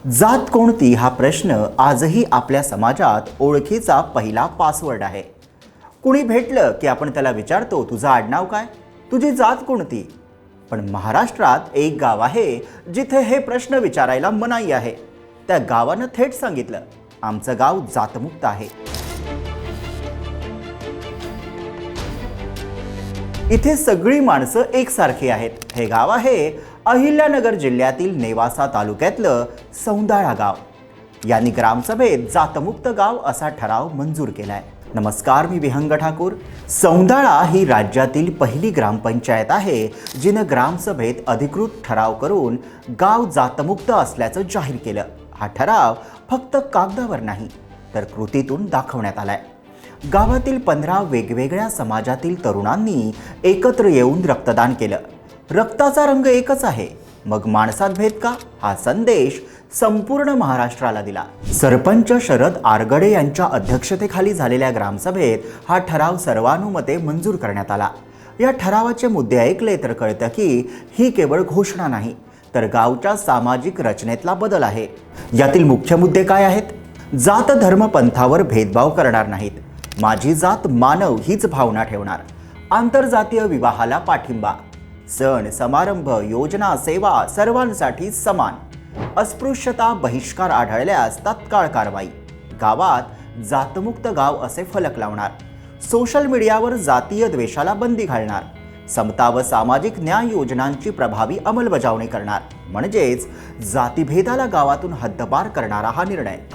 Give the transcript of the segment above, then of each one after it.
जात कोणती हा प्रश्न आजही आपल्या समाजात ओळखीचा पहिला पासवर्ड आहे. कुणी भेटलं की आपण त्याला विचारतो, तुझं आडनाव काय, तुझी जात कोणती. पण महाराष्ट्रात एक गाव आहे जिथे हे प्रश्न विचारायला मनाई आहे. त्या गावानं थेट सांगितलं, आमचं गाव जातमुक्त आहे. इथे सगळी माणसं एकसारखी आहेत. हे गाव आहे अहिल्यानगर जिल्ह्यातील नेवासा तालुक्यातलं सौंदाळा गाव. यांनी ग्रामसभेत जातमुक्त गाव असा ठराव मंजूर केलाय. नमस्कार, मी विहंग ठाकूर. सौंदाळा ही राज्यातील पहिली ग्रामपंचायत आहे जिनं ग्रामसभेत अधिकृत ठराव करून गाव जातमुक्त असल्याचं जाहीर केलं. हा ठराव फक्त कागदावर नाही तर कृतीतून दाखवण्यात आलाय. गावातील 15 वेगवेगळ्या समाजातील तरुणांनी एकत्र येऊन रक्तदान केलं. रक्ताचा रंग एकच आहे, मग माणसात भेद का, हा संदेश संपूर्ण महाराष्ट्राला दिला. सरपंच शरद आरगडे यांच्या अध्यक्षतेखाली झालेल्या ग्रामसभेत हा ठराव सर्वानुमते मंजूर करण्यात आला. या ठरावाचे मुद्दे ऐकले तर कळतं की ही केवळ घोषणा नाही तर गावच्या सामाजिक रचनेतला बदल आहे. यातील मुख्य मुद्दे काय आहेत? जात धर्म पंथावर भेदभाव करणार नाहीत. माझी जात मानव हीच भावना ठेवणार. आंतरजातीय विवाहाला पाठिंबा. सण समारंभ योजना सेवा सर्वांसाठी समान. अस्पृश्यता बहिष्कार आढळल्यास तत्काळ कारवाई. गावात जातमुक्त गाव असे फलक लावणार. सोशल मीडियावर जातीय द्वेषाला बंदी घालणार. समता व सामाजिक न्याय योजनांची प्रभावी अंमलबजावणी करणार. म्हणजेच जातीभेदाला गावातून हद्दपार करणारा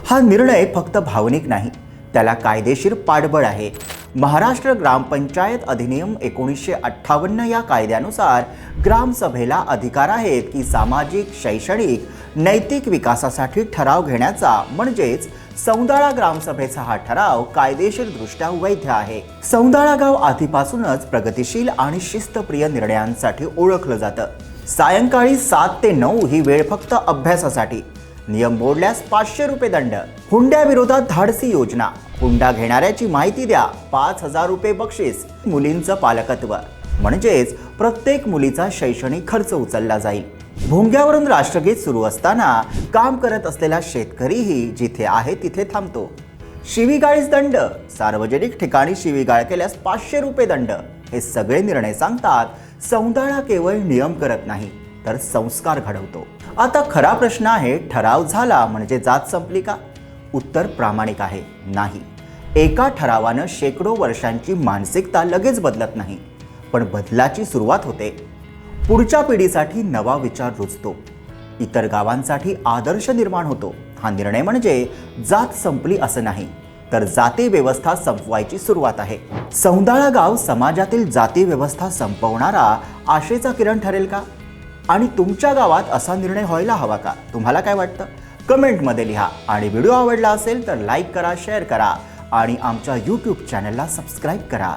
हा निर्णय फक्त भावनिक नाही, त्याला कायदेशीर पाठबळ आहे. महाराष्ट्र ग्रामपंचायत अधिनियम 1958 या कायद्यानुसार ग्रामसभेला अधिकार आहेत की सामाजिक, शैक्षणिक, नैतिक विकासासाठी ठराव घेण्याचा. म्हणजेच सौंदाळा ग्रामसभेचा हा ठराव कायदेशीरदृष्ट्या वैध आहे. सौंदाळा गाव आधीपासूनच प्रगतिशील आणि शिस्तप्रिय निर्णयांसाठी ओळखलं जातं. सायंकाळी 7 ते 9 ही वेळ फक्त अभ्यासासाठी. नियम मोडल्यास 500 रुपये दंड. हुंड्याविरोधात धाडसी योजना. हुंडा घेणाऱ्याची माहिती द्या, 5000 रुपये बक्षीस. मुलींचं पालकत्व, म्हणजेच प्रत्येक मुलीचा शैक्षणिक खर्च उचलला जाईल. भोंग्यावरून राष्ट्रगीत सुरू असताना काम करत असलेला शेतकरीही जिथे आहे तिथे थांबतो. शिवीगाळीस दंड. सार्वजनिक ठिकाणी शिवीगाळ केल्यास 500 रुपये दंड. हे सगळे निर्णय सांगतात सौंदाळा केवळ नियम करत नाही तर संस्कार घडवतो. आता खरा प्रश्न आहे, ठराव झाला म्हणजे जात संपली का? उत्तर प्रामाणिक आहे, नाही. एका ठरावानं शेकडो वर्षांची मानसिकता लगेच बदलत नाही, पण बदलाची सुरुवात होते. पुढच्या पिढीसाठी नवा विचार रुजतो. इतर गावांसाठी आदर्श निर्माण होतो. हा निर्णय म्हणजे जात संपली असं नाही तर जाती व्यवस्था संपवायची सुरुवात आहे. सौंदाळा गाव समाजातील जाती व्यवस्था संपवणारा आशेचा किरण ठरेल का? आणि तुमच्या गावात असा निर्णय व्हायला हवा का? तुम्हाला काय वाटतं? कमेंटमध्ये लिहा. आणि व्हिडिओ आवडला असेल तर लाईक करा, शेअर करा आणि आमच्या YouTube चॅनलला सबस्क्राईब करा.